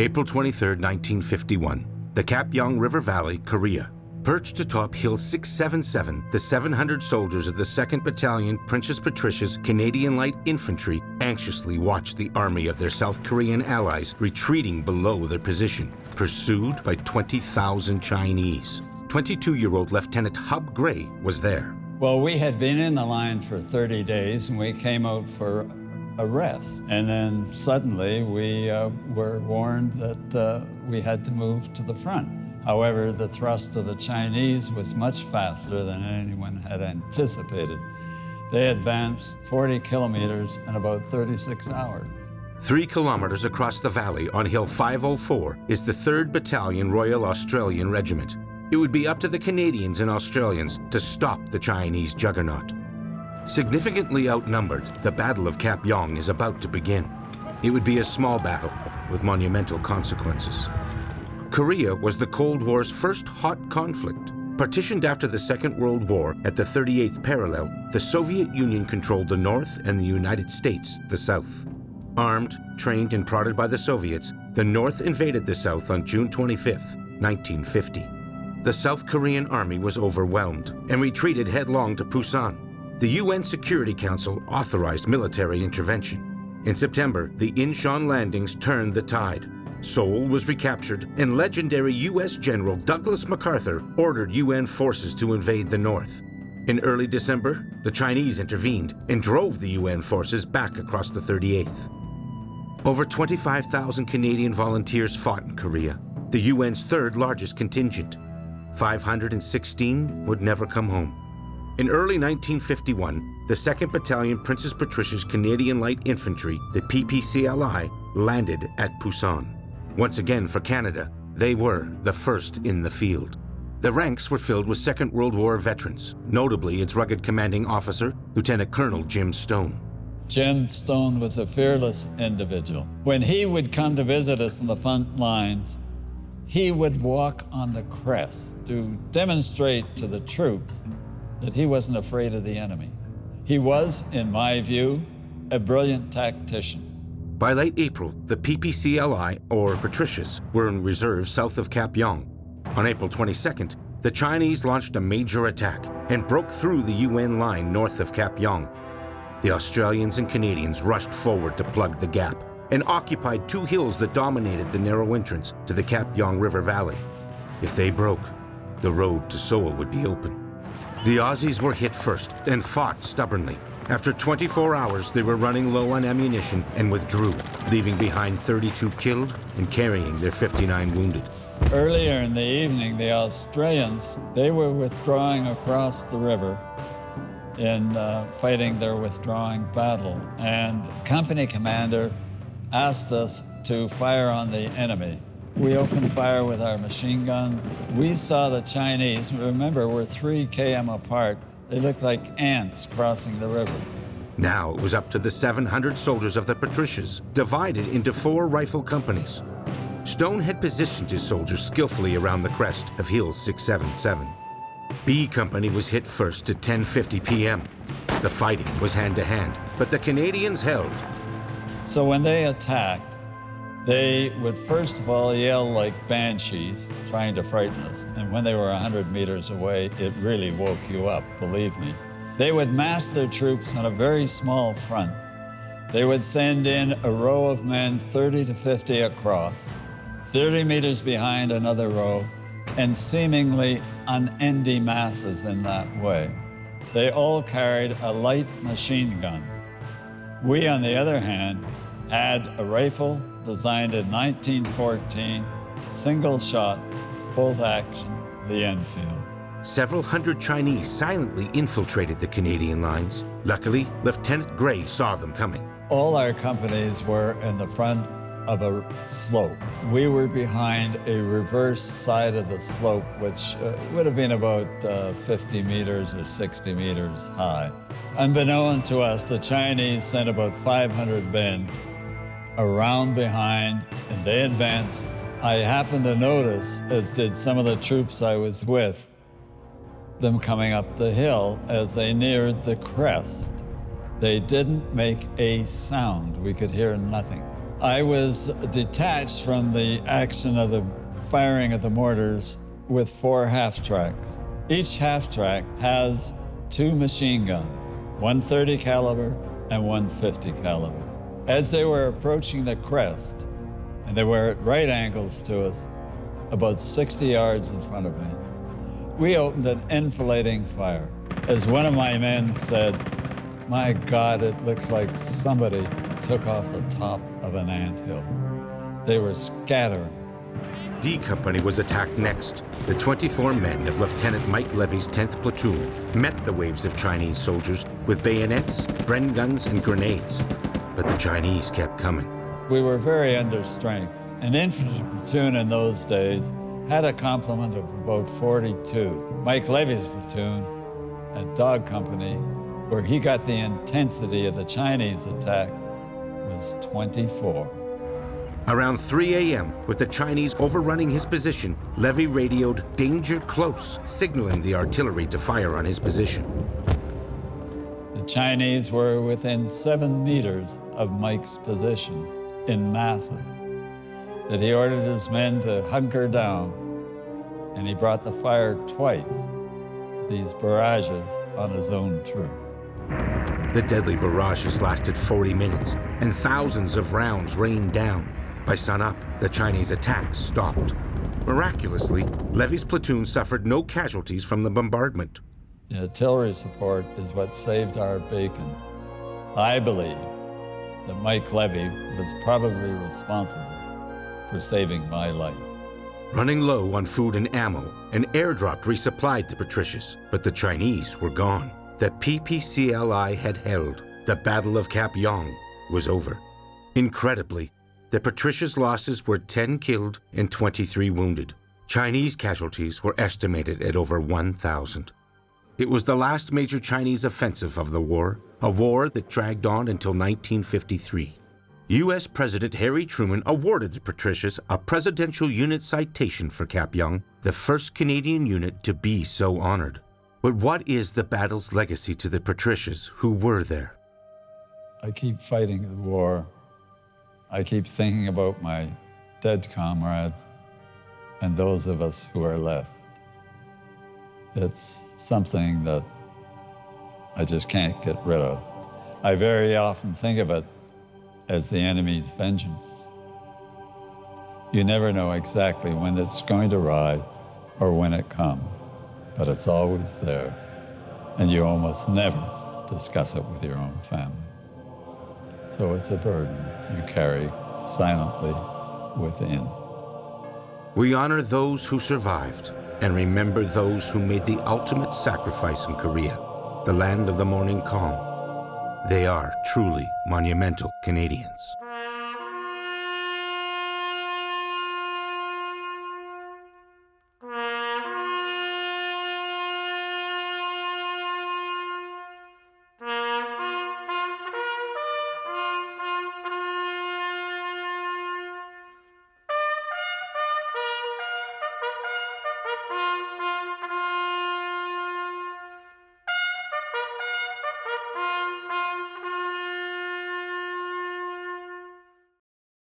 April 23, 1951. The Kapyong River Valley, Korea. Perched atop Hill 677, the 700 soldiers of the 2nd Battalion Princess Patricia's Canadian Light Infantry anxiously watched the army of their South Korean allies retreating below their position, pursued by 20,000 Chinese. 22-year-old Lieutenant Hub Gray was there. Well, we had been in the line for 30 days, and we came out for a rest. And then suddenly we were warned that we had to move to the front. However, the thrust of the Chinese was much faster than anyone had anticipated. They advanced 40 kilometers in about 36 hours. 3 kilometers across the valley on Hill 504 is the 3rd Battalion Royal Australian Regiment. It would be up to the Canadians and Australians to stop the Chinese juggernaut. Significantly outnumbered, the Battle of Kapyong is about to begin. It would be a small battle with monumental consequences. Korea was the Cold War's first hot conflict. Partitioned after the Second World War at the 38th parallel, the Soviet Union controlled the North and the United States the South. Armed, trained, and prodded by the Soviets, the North invaded the South on June 25, 1950. The South Korean army was overwhelmed and retreated headlong to Busan. The UN Security Council authorized military intervention. In September, the Incheon landings turned the tide. Seoul was recaptured, and legendary U.S. General Douglas MacArthur ordered UN forces to invade the North. In early December, the Chinese intervened and drove the UN forces back across the 38th. Over 25,000 Canadian volunteers fought in Korea, the UN's 3rd largest contingent. 516 would never come home. In early 1951, the 2nd Battalion Princess Patricia's Canadian Light Infantry, the PPCLI, landed at Busan. Once again for Canada, they were the first in the field. The ranks were filled with Second World War veterans, notably its rugged commanding officer, Lieutenant Colonel Jim Stone. Jim Stone was a fearless individual. When he would come to visit us in the front lines, he would walk on the crest to demonstrate to the troops that he wasn't afraid of the enemy. He was, in my view, a brilliant tactician. By late April, the PPCLI, or Patricias, were in reserve south of Kapyong. On April 22nd, the Chinese launched a major attack and broke through the UN line north of Kapyong. The Australians and Canadians rushed forward to plug the gap and occupied 2 hills that dominated the narrow entrance to the Kapyong River Valley. If they broke, the road to Seoul would be open. The Aussies were hit first and fought stubbornly. After 24 hours, they were running low on ammunition and withdrew, leaving behind 32 killed and carrying their 59 wounded. Earlier in the evening, the Australians, they were withdrawing across the river in fighting their withdrawing battle. And company commander asked us to fire on the enemy. We opened fire with our machine guns. We saw the Chinese, remember, we're 3 km apart. They looked like ants crossing the river. Now it was up to the 700 soldiers of the Patricias, divided into 4 rifle companies. Stone had positioned his soldiers skillfully around the crest of Hill 677. B Company was hit first at 10:50 p.m. The fighting was hand-to-hand, but the Canadians held. So when they attacked, they would first of all yell like banshees, trying to frighten us. And when they were 100 meters away, it really woke you up, believe me. They would mass their troops on a very small front. They would send in a row of men 30 to 50 across, 30 meters behind another row, and seemingly unending masses in that way. They all carried a light machine gun. We, on the other hand, had a rifle designed in 1914, single shot, bolt action, the Enfield. Several hundred Chinese silently infiltrated the Canadian lines. Luckily, Lieutenant Gray saw them coming. All our companies were in the front of a slope. We were behind a reverse side of the slope, which would have been about 50 meters or 60 meters high. Unbeknown to us, the Chinese sent about 500 men around behind, and they advanced. I happened to notice, as did some of the troops I was with, them coming up the hill as they neared the crest. They didn't make a sound. We could hear nothing. I was detached from the action of the firing of the mortars with 4 half-tracks. Each half-track has 2 machine guns, one 30 caliber and one 50 caliber. As they were approaching the crest, and they were at right angles to us, about 60 yards in front of me, we opened an enfilading fire. As one of my men said, "My God, it looks like somebody took off the top of an anthill." They were scattering. D Company was attacked next. The 24 men of Lieutenant Mike Levy's 10th Platoon met the waves of Chinese soldiers with bayonets, Bren guns, and grenades. But the Chinese kept coming. We were very under strength. An infantry platoon in those days had a complement of about 42. Mike Levy's platoon at Dog Company, where he got the intensity of the Chinese attack, was 24. Around 3 a.m., with the Chinese overrunning his position, Levy radioed "danger close," signaling the artillery to fire on his position. The Chinese were within 7 meters of Mike's position in Massa, that he ordered his men to hunker down, and he brought the fire twice, these barrages on his own troops. The deadly barrages lasted 40 minutes, and thousands of rounds rained down. By sunup, the Chinese attack stopped. Miraculously, Levy's platoon suffered no casualties from the bombardment. The artillery support is what saved our bacon. I believe that Mike Levy was probably responsible for saving my life. Running low on food and ammo, an airdrop resupplied the Patricius, but the Chinese were gone. The PPCLI had held. The Battle of Kapyong was over. Incredibly, the Patricia's losses were 10 killed and 23 wounded. Chinese casualties were estimated at over 1,000. It was the last major Chinese offensive of the war, a war that dragged on until 1953. U.S. President Harry Truman awarded the Patricias a Presidential Unit Citation for Kapyong, the first Canadian unit to be so honored. But what is the battle's legacy to the Patricias who were there? I keep fighting the war. I keep thinking about my dead comrades and those of us who are left. It's something that I just can't get rid of. I very often think of it as the enemy's vengeance. You never know exactly when it's going to arrive or when it comes, but it's always there, and you almost never discuss it with your own family. So it's a burden you carry silently within. We honor those who survived and remember those who made the ultimate sacrifice in Korea, the land of the morning calm. They are truly monumental Canadians.